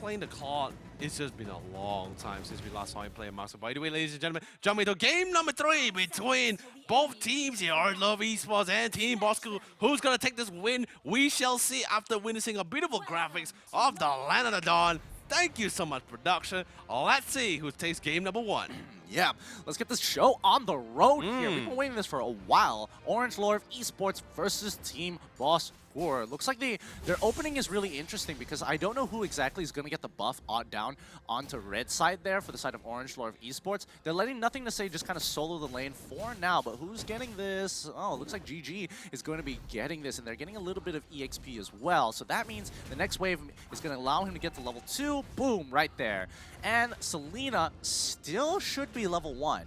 playing the card, it's just been a long time since we last saw him play Master. By the way, ladies and gentlemen, jumping into game number 3 between both teams here, Love Esports and Team Bosskurr. Who's gonna take this win? We shall see after witnessing a beautiful graphics of the Land of the Dawn. Thank you so much, production. Let's see who takes game number 1. Yeah, let's get this show on the road here. We've been waiting this for a while. Orange Louvre Esports versus Team Bosskurr. Looks like their opening is really interesting because I don't know who exactly is going to get the buff down onto red side there for the side of Orange Louvre Esports. They're letting Nothing to Say just kind of solo the lane for now, but who's getting this? Oh, looks like GG is going to be getting this, and they're getting a little bit of EXP as well. So that means the next wave is going to allow him to get to level 2. Boom, right there. And Selena still should be level 1.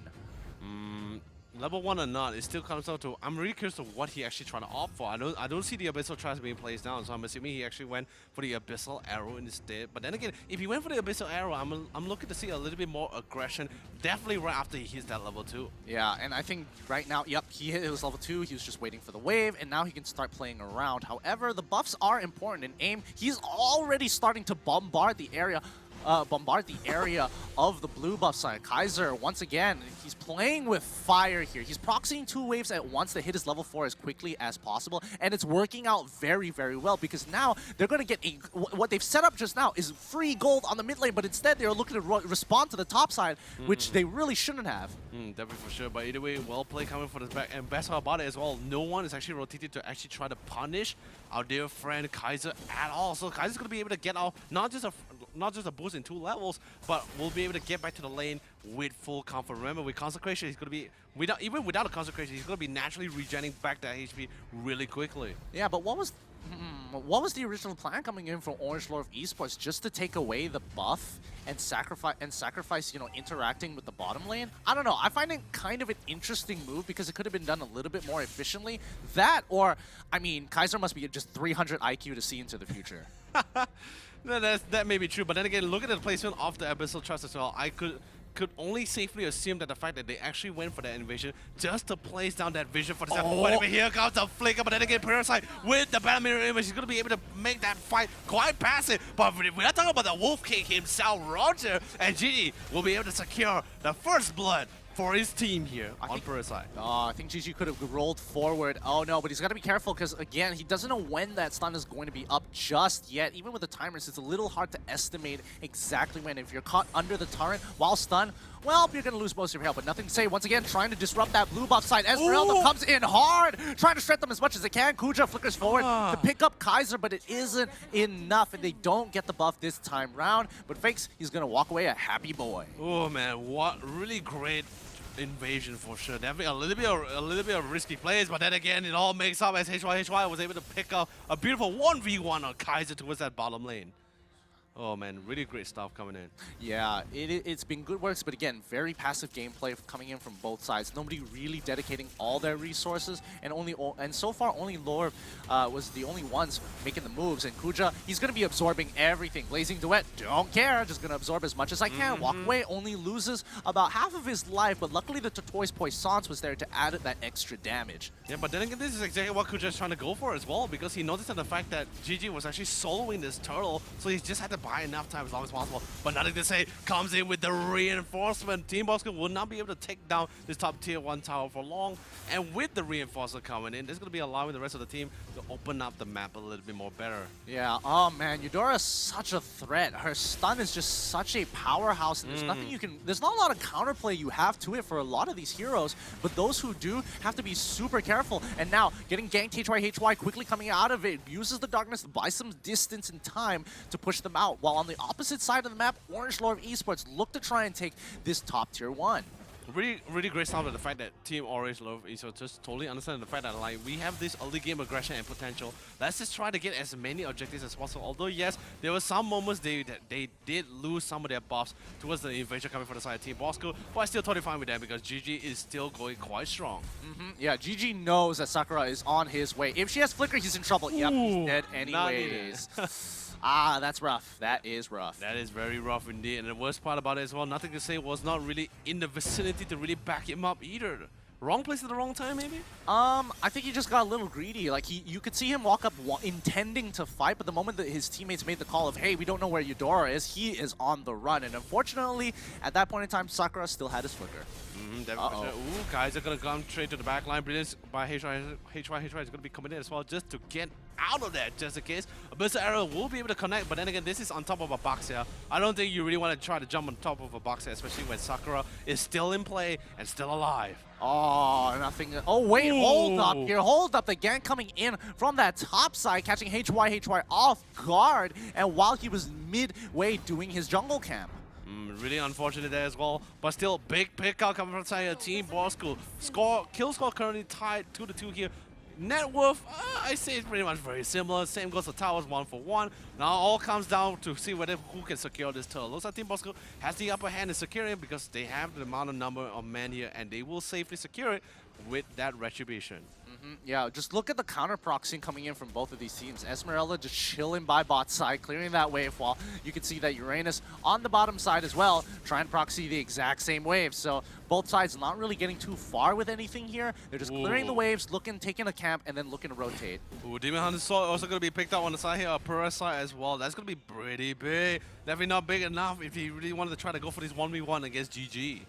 Level 1 or not, it still comes down to, I'm really curious to what he actually trying to opt for. I don't see the Abyssal Trash being placed down, so I'm assuming he actually went for the Abyssal Arrow instead. But then again, if he went for the Abyssal Arrow, I'm looking to see a little bit more aggression, definitely right after he hits that level 2. Yeah, and I think right now, yep, he hit his level 2, he was just waiting for the wave, and now he can start playing around. However, the buffs are important in aim. He's already starting to bombard the area of the blue buff side. Kaiser, once again, he's playing with fire here. He's proxying 2 waves at once to hit his level 4 as quickly as possible, and it's working out very, very well because now they're going to get what they've set up just now is free gold on the mid lane, but instead they're looking to respond to the top side, which they really shouldn't have. Definitely for sure, but either way, well played coming for the back, and best part about it as well, no one is actually rotated to actually try to punish our dear friend Kaiser at all. So Kaiser's going to be able to get out not just a boost in 2 levels, but we'll be able to get back to the lane with full comfort. Remember, with Consecration, he's going to be, even without a Consecration, he's going to be naturally regenerating back that HP really quickly. Yeah, but what was the original plan coming in from Orange Louvre Esports? Just to take away the buff and sacrifice, you know, interacting with the bottom lane? I don't know. I find it kind of an interesting move because it could have been done a little bit more efficiently. That, or, I mean, Kaiser must be just 300 IQ to see into the future. No, that may be true, but then again, look at the placement of the Abyssal Trust as well. I could only safely assume that the fact that they actually went for that invasion just to place down that vision for the second. But here comes the flicker, but then again, Parasite with the Battle Mirror Image, he's going to be able to make that fight quite passive. But we're not talking about the Wolf King himself, Roger, and GG will be able to secure the first blood for his team here on Parasite. I think GG could have rolled forward. Oh no, but he's got to be careful because, again, he doesn't know when that stun is going to be up just yet. Even with the timers, it's a little hard to estimate exactly when. If you're caught under the turret while stunned, well, you're going to lose most of your health. But Nothing to Say, once again, trying to disrupt that blue buff side. Esmeralda comes in hard, trying to shred them as much as they can. Kuja flickers forward to pick up Kaiser, but it isn't enough, and they don't get the buff this time round. But Fakes, he's going to walk away a happy boy. Oh, man, what really great invasion for sure. Definitely a little bit of risky plays, but then again, it all makes up as HY was able to pick up a beautiful 1v1 on Kaiser towards that bottom lane. Oh man, really great stuff coming in. Yeah, it's been good works, but again, very passive gameplay coming in from both sides. Nobody really dedicating all their resources, and so far only Louvre was the only ones making the moves. And Kuja, he's going to be absorbing everything. Blazing Duet, don't care, just going to absorb as much as I can. Walk away, only loses about half of his life, but luckily the Tortoise Poissance was there to add that extra damage. Yeah, but then again, this is exactly what Kuja is trying to go for as well, because he noticed that the fact that GG was actually soloing this turtle, so he just had to buy enough time as long as possible. But Nothing to Say comes in with the reinforcement. Team Bosskurr will not be able to take down this top tier 1 tower for long. And with the reinforcer coming in, this is going to be allowing the rest of the team to open up the map a little bit more better. Yeah, oh man, Eudora's such a threat. Her stun is just such a powerhouse, and there's nothing you can, there's not a lot of counterplay you have to it for a lot of these heroes, but those who do have to be super careful. And now, getting ganked HY quickly coming out of it, uses the darkness to buy some distance and time to push them out, while on the opposite side of the map, Orange Louvre Esports look to try and take this top tier 1. Really great sound of the fact that Team Orange Louvre Esports just totally understand the fact that like we have this early game aggression and potential. Let's just try to get as many objectives as possible. Although yes, there were some moments they did lose some of their buffs towards the invasion coming from the side of Team Bosskurr, but I still totally fine with that because GG is still going quite strong. Yeah, GG knows that Sakura is on his way. If she has Flicker, he's in trouble. Yep, he's dead anyways. Ah, that's rough. That is rough. That is very rough indeed. And the worst part about it as well, Nothing to Say was not really in the vicinity to really back him up either. Wrong place at the wrong time, maybe? I think he just got a little greedy. Like, you could see him walk up intending to fight, but the moment that his teammates made the call of, hey, we don't know where Eudora is, he is on the run. And unfortunately, at that point in time, Sakura still had his flicker. Ooh, guys are going to come straight to the back line. Brilliance by HY. HY is going to be coming in as well just to get out of that, just in case. Abyssal Arrow will be able to connect, but then again, this is on top of a box here. I don't think you really want to try to jump on top of a box here, especially when Sakura is still in play and still alive. Oh, nothing. Oh, wait, hold up here. Hold up. The gang coming in from that top side, catching HY off guard, and while he was midway doing his jungle camp. Really unfortunate there as well, but still big pickup coming from inside Team Bosskurr. Kill score currently tied 2-2 here. Net worth, I say it's pretty much very similar. Same goes for towers, 1 for 1. Now all comes down to see who can secure this turtle. Looks like Team Bosskurr has the upper hand in securing it because they have the amount of number of men here, and they will safely secure it with that retribution. Yeah, just look at the counter proxying coming in from both of these teams. Esmeralda just chilling by bot side, clearing that wave, while you can see that Uranus on the bottom side as well, trying to proxy the exact same wave. So both sides not really getting too far with anything here. They're just clearing the waves, taking a camp, and then looking to rotate. Ooh, Demon Hunter Sword also going to be picked up on the side here, Pura side as well. That's going to be pretty big. Definitely not big enough if he really wanted to try to go for this 1v1 against GG.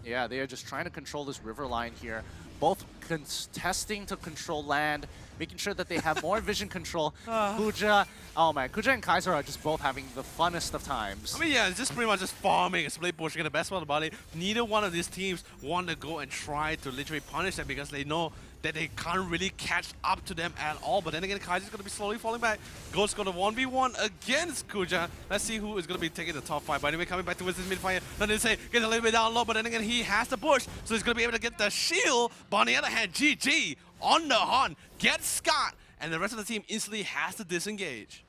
Yeah, they are just trying to control this river line here. Both contesting to control land, making sure that they have more vision control. Kuja, oh man, Kuja and Kaiser are just both having the funnest of times. I mean, yeah, it's just pretty much just farming and split pushing the best part about it. Neither one of these teams want to go and try to literally punish them because they know that they can't really catch up to them at all. But then again, Kaiser's going to be slowly falling back. Ghost going to 1v1 against Kuja. Let's see who is going to be taking the top 5. But anyway, coming back towards this mid-fire. Then they say, get a little bit down low, but then again, he has the push. So he's going to be able to get the shield. But on the other hand, GG on the hunt, gets Scott. And the rest of the team instantly has to disengage.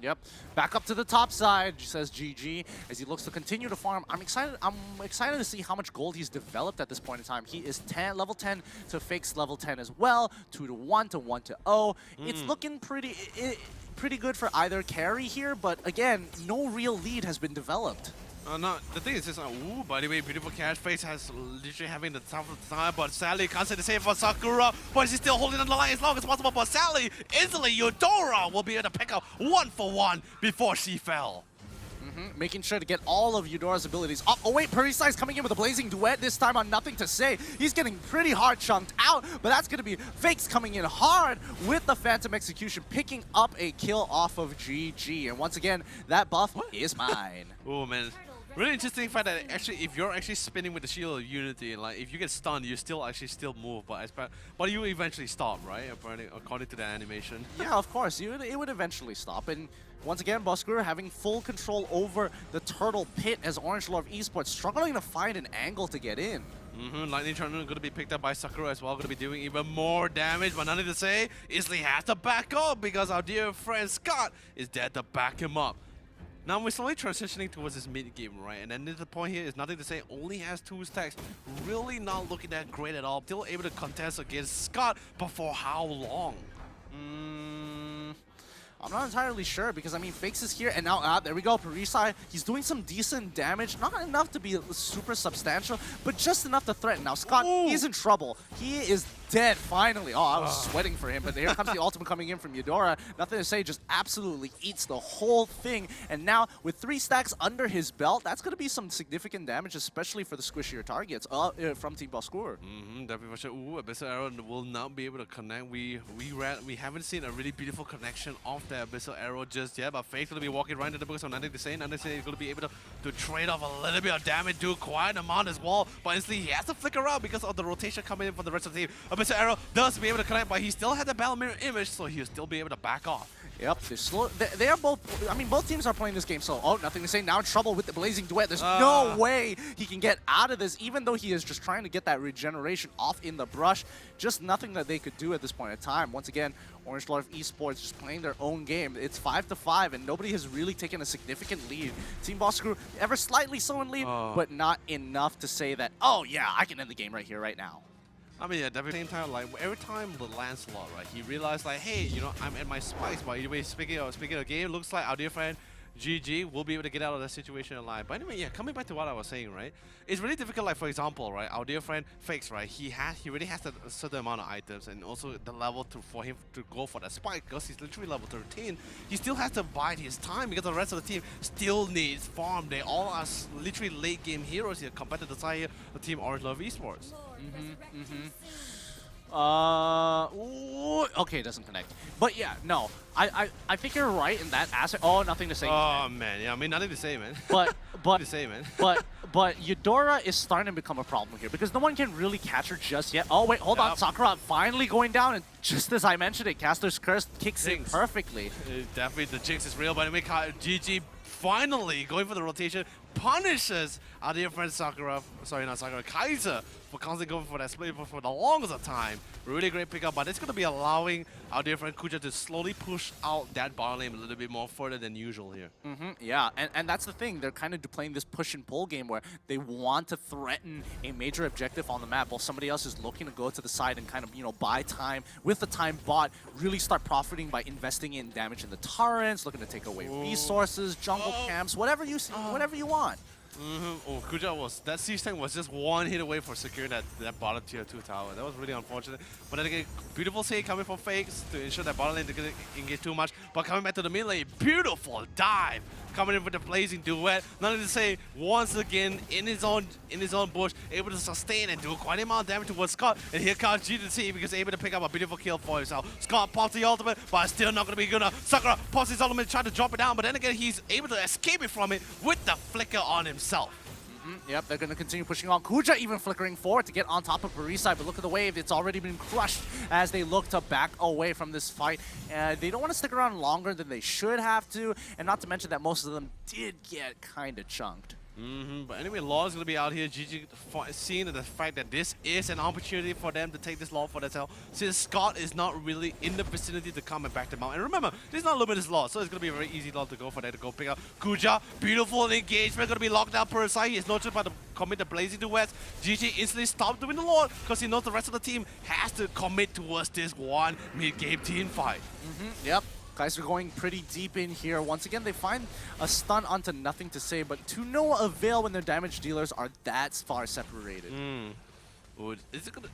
Yep. Back up to the top side, says GG, as he looks to continue to farm. I'm excited to see how much gold he's developed at this point in time. He is level 10 to Fake's level 10 as well, 2 to 1 to 1 to 0. It's looking pretty good for either carry here, but again, no real lead has been developed. No, the thing is just, ooh, by the way, beautiful Cash Face has literally having the top of the time, but Sally can't say the same for Sakura, but she's still holding on the line as long as possible, but Sally, instantly Eudora will be able to pick up 1 for 1 before she fell. Making sure to get all of Eudora's abilities up. Oh wait, Parisai's coming in with a blazing duet, this time on nothing to say. He's getting pretty hard chunked out, but that's going to be Fakes coming in hard with the Phantom Execution, picking up a kill off of GG. And once again, that buff is mine. Oh man. Really interesting fact that actually, if you're actually spinning with the Shield of Unity, like if you get stunned, you still move, but you eventually stop, right? According to the animation. Yeah, of course, it would eventually stop. And once again, Bosskurr having full control over the turtle pit as Orange Lord Esports struggling to find an angle to get in. Lightning Charm going to be picked up by Sakura as well, going to be doing even more damage, but nothing to say. Isley has to back up because our dear friend Scott is dead to back him up. Now we're slowly transitioning towards this mid-game, right? And then the point here is nothing to say, only has 2 stacks. Really not looking that great at all. Still able to contest against Scott, but for how long? I'm not entirely sure because, I mean, Fakes is here, and now, there we go, Parisai. He's doing some decent damage, not enough to be super substantial, but just enough to threaten. Now, Scott, he's in trouble. He is dead, finally. Oh, I was sweating for him, but here comes the ultimate coming in from Eudora. Nothing to say, just absolutely eats the whole thing. And now, with 3 stacks under his belt, that's going to be some significant damage, especially for the squishier targets from Team Bosskurr. Definitely for sure. Ooh, Abyssal Arrow will not be able to connect. We haven't seen a really beautiful connection of the Abyssal Arrow just yet, but Fake's going to be walking right into the book, so nothing to say. Nothing to say, he's going to be able to trade off a little bit of damage, do quite an amount as well, but instantly he has to flicker out because of the rotation coming in from the rest of the team. Abyssal Arrow does be able to connect, but he still had the battle mirror image, so he'll still be able to back off. Yep, they're slow. They are both, I mean, both teams are playing this game, so, nothing to say. Now in trouble with the Blazing Duet. There's no way he can get out of this, even though he is just trying to get that regeneration off in the brush. Just nothing that they could do at this point in time. Once again, Orange Lord Esports just playing their own game. It's 5-5, and nobody has really taken a significant lead. Team Bosskurr ever slightly so in lead, but not enough to say that, oh yeah, I can end the game right here, right now. I mean, yeah, at the same time, like every time the Lancelot, right, he realized like, hey, you know, I'm at my spikes. But anyway, speaking of game, looks like our dear friend GG will be able to get out of that situation alive. But anyway, yeah, coming back to what I was saying, right? It's really difficult, like for example, right, our dear friend Fakes, right? He already has a certain amount of items and also the level for him to go for that spike because he's literally level 13. He still has to bide his time because the rest of the team still needs farm. They all are literally late game heroes here compared to the side here, the team Orange Love Esports. Okay, it doesn't connect. But yeah, no, I think you're right in that aspect. Oh, nothing to say. Oh man, yeah, I mean nothing to say, man. But nothing to say, man. but Eudora is starting to become a problem here because no one can really catch her just yet. Oh wait, hold on, Sakura finally going down, and just as I mentioned it, Caster's Curse kicks in perfectly. Definitely the jinx is real, but anyway, GG finally going for the rotation, punishes our dear friend Sakura, sorry not Sakura, Kaiser, for constantly going for that split for the longest of time. Really great pickup, but it's going to be allowing our dear friend Kuja to slowly push out that bottom lane a little bit more further than usual here. Yeah, and that's the thing. They're kind of playing this push and pull game where they want to threaten a major objective on the map while somebody else is looking to go to the side and kind of, you know, buy time with the time bot, really start profiting by investing in damage in the turrets, looking to take away resources, jungle camps, whatever you see, whatever you want. Oh, Kuja that siege tank was just one hit away for securing that bottom tier 2 tower. That was really unfortunate. But then again, beautiful save coming from Fakes to ensure that bottom lane didn't engage too much. But coming back to the mid lane, beautiful dive coming in with the blazing duet. Nothing to say, once again in his own bush, able to sustain and do quite a amount of damage towards Scott. And here comes GTC because able to pick up a beautiful kill for himself. Scott pops the ultimate, but still not going to be good enough. Sakura pops his ultimate, trying to drop it down, but then again he's able to escape it from it with the flicker on himself. Yep, they're going to continue pushing on. Kuja even flickering forward to get on top of Parisai, but look at the wave. It's already been crushed as they look to back away from this fight. And they don't want to stick around longer than they should have to, and not to mention that most of them did get kind of chunked. But anyway, Law is going to be out here. GG seeing the fact that this is an opportunity for them to take this Law for themselves, since Scott is not really in the vicinity to come and back them out. And remember, this is not limited Law, so it's going to be a very easy Law to go for that, to go pick up. Kuja, beautiful engagement, going to be locked down per side. He is not just about to commit the blazing duets. GG instantly stopped doing the Lord because he knows the rest of the team has to commit towards this one mid-game team fight. Yep. Guys are going pretty deep in here. Once again, they find a stun onto nothing to say, but to no avail when their damage dealers are that far separated.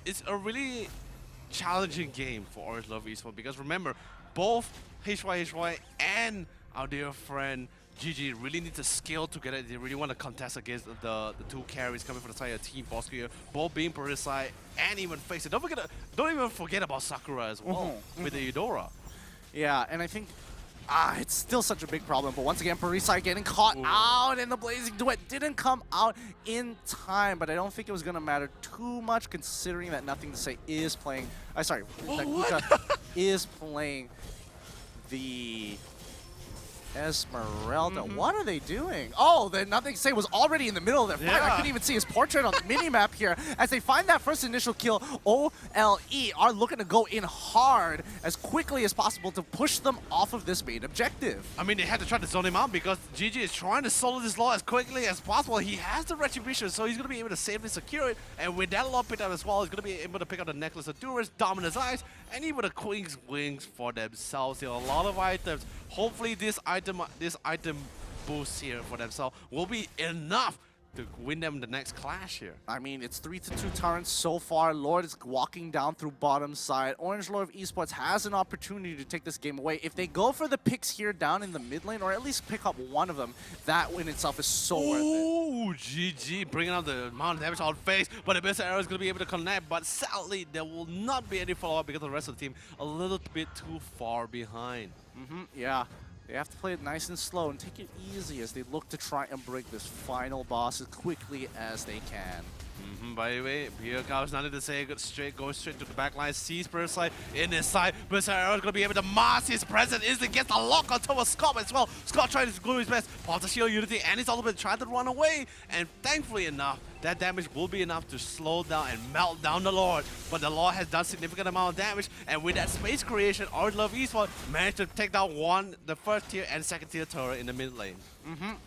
It's a really challenging game for Orange Love Esports because remember, both HY and our dear friend GG really need to scale together. They really want to contest against the two carries coming from the side of Team Bosskurr, both being Parisai and even Face it. Don't even forget about Sakura as well with the Eudora. Yeah, and I think it's still such a big problem. But once again, Parisai getting caught out, and the blazing duet didn't come out in time. But I don't think it was going to matter too much, considering that Nothing to Say is playing. Sorry, that Kuja is playing the Esmeralda. What are they doing? Oh, the Nothing to Say was already in the middle of their fight. I couldn't even see his portrait on the mini-map here. As they find that first initial kill, OLE are looking to go in hard as quickly as possible to push them off of this main objective. I mean, they had to try to zone him out because GG is trying to solo this Law as quickly as possible. He has the Retribution, so he's going to be able to safely secure it. And with that Law picked up as well, he's going to be able to pick up the Necklace of Endurance, Dominant's Eyes, and even the Queen's Wings for themselves. There are a lot of items. Hopefully this item boost here for themselves will be enough to win them the next clash here. I mean, it's 3-2 turrets so far. Lord is walking down through bottom side. Orange Lord Esports has an opportunity to take this game away. If they go for the picks here down in the mid lane, or at least pick up one of them, that win itself is so worth it. Ooh, GG bringing out the amount of damage on Face, but the best arrow is going to be able to connect. But sadly, there will not be any follow-up because the rest of the team a little bit too far behind. Yeah. They have to play it nice and slow and take it easy as they look to try and break this final boss as quickly as they can. By the way, here comes Nothing to Say, going straight to the back line, sees Parisai in his side. Parisai is going to be able to mask his presence, instantly gets the lock on top of Scott as well. Scott trying to do his best, pops the shield Unity, and he's all been trying to run away. And thankfully enough, that damage will be enough to slow down and melt down the Lord. But the Lord has done significant amount of damage, and with that space creation, Orange Love Esports managed to take down the first tier and second tier turret in the mid lane.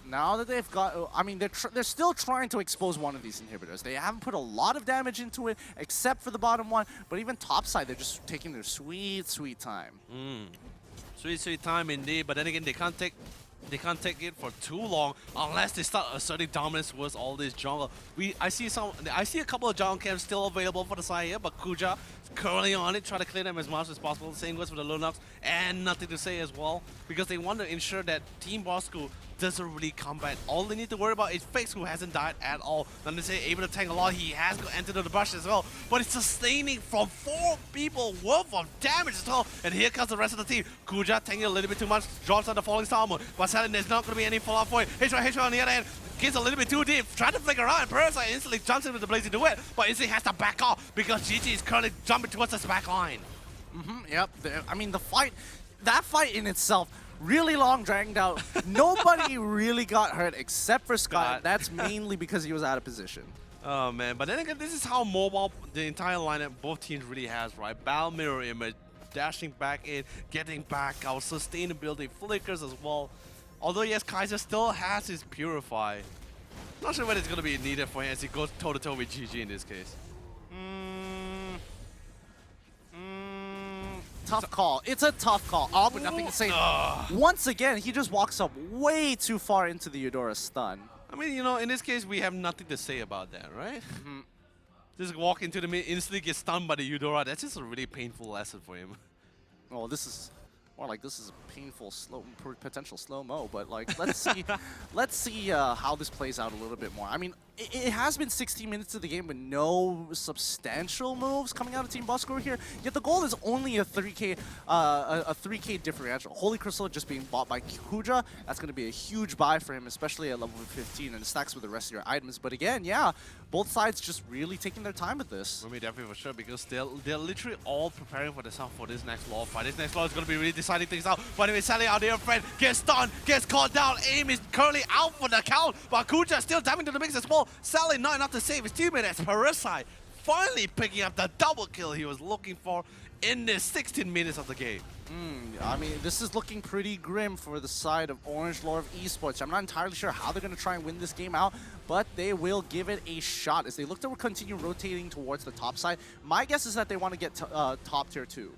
Now that they've got, I mean, they're still trying to expose one of these inhibitors. They haven't put a lot of damage into it, except for the bottom one. But even top side, they're just taking their sweet, sweet time. Sweet time indeed. But then again, they can't take they can't take it for too long unless they start asserting dominance towards all this jungle. I see a couple of jungle camps still available for the side here, but Kuja is currently on it, trying to clear them as much as possible. Same goes for the Lunox, and nothing to say as well, because they want to ensure that Team Bosskurr doesn't really come back. All they need to worry about is Fix, who hasn't died at all. Not to say able to tank a lot, he has entered the brush as well, but it's sustaining from 4 people worth of damage as well. And here comes the rest of the team. Kuja tanking a little bit too much, drops on the falling star mode, but sadly there's not going to be any fallout for it. H1 on the other end gets a little bit too deep, trying to flicker around. Parasite instantly jumps into the blazing duet, but instantly has to back off because GG is currently jumping towards this back line. Yep, I mean that fight in itself, really long, dragged out. Nobody really got hurt except for Scott. That's mainly because he was out of position. Oh man, but then again, this is how mobile the entire lineup, both teams really has, right? Battle mirror image, dashing back in, getting back out, sustainability, flickers as well. Although yes, Kaiser still has his Purify. Not sure whether it's going to be needed for him as he goes toe-to-toe with GG in this case. Tough call. It's a tough call. All but nothing to say. Once again, he just walks up way too far into the Eudora stun. I mean, you know, in this case, we have nothing to say about that, right? Just walk into the mid, instantly get stunned by the Eudora. That's just a really painful lesson for him. Oh, this is more like this is a painful, potential slow-mo. But like, let's see, let's see how this plays out a little bit more. I mean, it has been 16 minutes of the game with no substantial moves coming out of Team Bosskurr here. Yet the goal is only a 3K differential. Holy Crystal just being bought by Kuja. That's going to be a huge buy for him, especially at level 15, and it stacks with the rest of your items. But again, yeah, both sides just really taking their time with this. I mean, definitely for sure, because they're literally all preparing for themselves for this next law fight. This next law is going to be really deciding things out. But anyway, Sally out there, friend, gets stunned, gets caught down. Aim is currently out for the count, but Kuja still diving to the mix as well. Sally not enough to save his teammate as Parasite finally picking up the double kill he was looking for in the 16 minutes of the game. I mean, this is looking pretty grim for the side of Orange Lore of Esports. I'm not entirely sure how they're going to try and win this game out, but they will give it a shot as they look to continue rotating towards the top side. My guess is that they want to get top tier 2.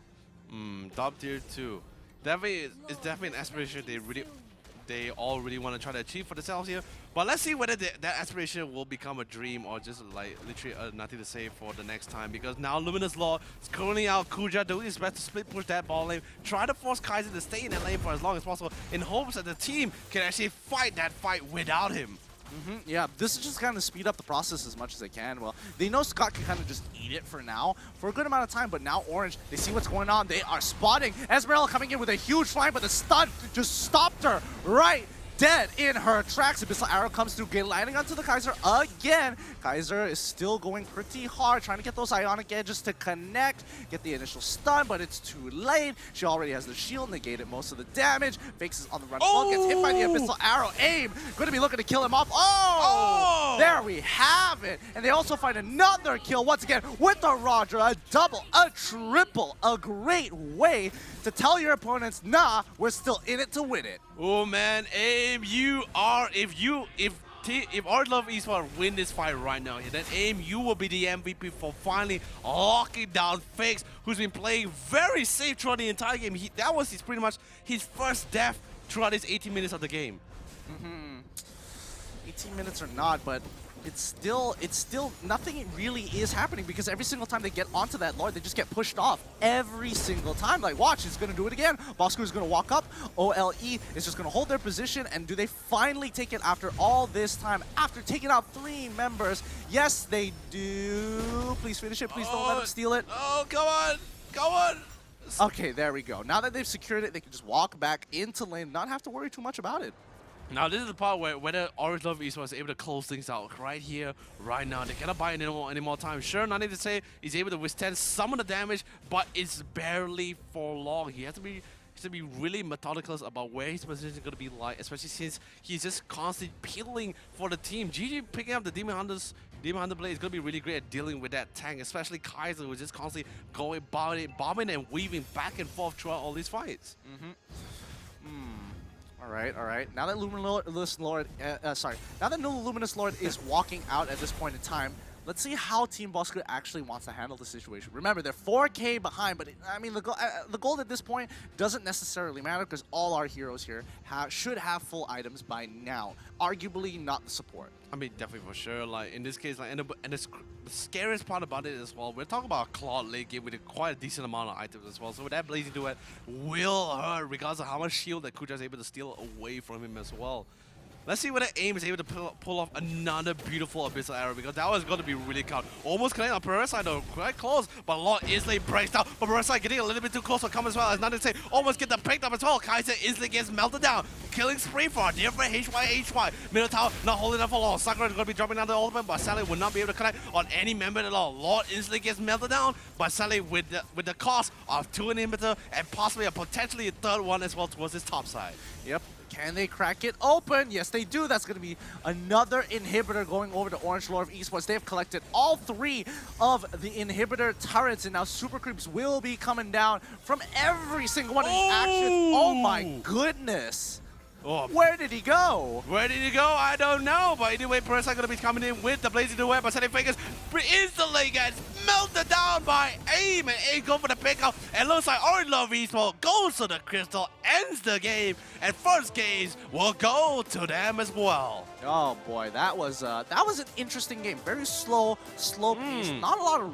Top tier 2. It's definitely an aspiration they all really want to try to achieve for themselves here. But let's see whether that aspiration will become a dream or just like literally nothing to say for the next time. Because now Luminous Law is currently out. Kuja doing his best to split push that ball lane, try to force Kaiser to stay in that lane for as long as possible in hopes that the team can actually fight that fight without him. Yeah, this is just kind of speed up the process as much as they can. Well, they know Scott can kind of just eat it for now, for a good amount of time, but now Orange, they see what's going on. They are spotting Esmeralda coming in with a huge flank, but the stun just stopped her right dead in her tracks. Abyssal Arrow comes through, landing onto the Kaiser again. Kaiser is still going pretty hard, trying to get those Ionic Edges to connect, get the initial stun, but it's too late. She already has the shield, negated most of the damage. Fakes is on the run, gets hit by the Abyssal Arrow. Aim, going to be looking to kill him off. There we have it. And they also find another kill once again with the Roger. A double, a triple, a great way to tell your opponents, nah, we're still in it to win it. Oh man, AIM, if Orange Love Esports win this fight right now, then AIM, you will be the MVP for finally locking down Fakes, who's been playing very safe throughout the entire game. That was pretty much his first death throughout his 18 minutes of the game. 18 minutes or not, but it's still nothing really is happening because every single time they get onto that Lord, they just get pushed off every single time. Like, watch, he's gonna do it again. Bosskurr is gonna walk up. OLE is just gonna hold their position, and do they finally take it after all this time? After taking out 3 members, yes, they do. Please finish it. Please don't let them steal it. Oh, come on, come on. Okay, there we go. Now that they've secured it, they can just walk back into lane, not have to worry too much about it. Now this is the part where whether Orange Love Esports is able to close things out right here, right now. They cannot buy any more time. Sure, nothing to say. He's able to withstand some of the damage, but it's barely for long. He has to be really methodical about where his position is going to be like, especially since he's just constantly peeling for the team. GG picking up the Demon Hunter Blade is going to be really great at dealing with that tank, especially Kaiser, who's just constantly going, bombing and weaving back and forth throughout all these fights. All right. Now that Luminous Lord, now that no Luminous Lord is walking out at this point in time, Let's see how Team Bosskurr actually wants to handle the situation. Remember, they're 4K behind, but I mean, the gold at this point doesn't necessarily matter because all our heroes here should have full items by now. Arguably not the support. I mean, definitely for sure. Like in this case, like and the scariest part about it as well, we're talking about a Claude late game with quite a decent amount of items as well. So with that Blazing Duet will hurt regardless of how much shield that Kuja is able to steal away from him as well. Let's see whether AIM is able to pull off another beautiful Abyssal Arrow, because that was going to be really count. Almost connecting on Perez side though, quite close, but Lord Isley breaks down. But Perez side getting a little bit too close to come as well. As nothing to say, almost get the picked up as well. Kaiser Isley gets melted down. Killing spree for a different HY. Minotaur not holding up for long. Sakura is going to be dropping down the ultimate, but Sally will not be able to connect on any member at all. Lord Isley gets melted down, but Sally with the cost of 2 inhibitor and possibly a potentially a third one as well towards his top side. Yep. Can they crack it open? Yes, they do. That's going to be another inhibitor going over to Orange Lord of Esports. They have collected all 3 of the inhibitor turrets, and now Super Creeps will be coming down from every single one of these actions. Oh my goodness. Oh. Where did he go? Where did he go? I don't know. But anyway, Perez going to be coming in with the Blazing Duet, but Sunny Fingers instantly gets melted down by AIM, and AIM go for the pickup. And looks like Orange Love Esports goes to the crystal, ends the game, and first gaze will go to them as well. Oh boy, that was an interesting game. Very slow pace. Not a lot of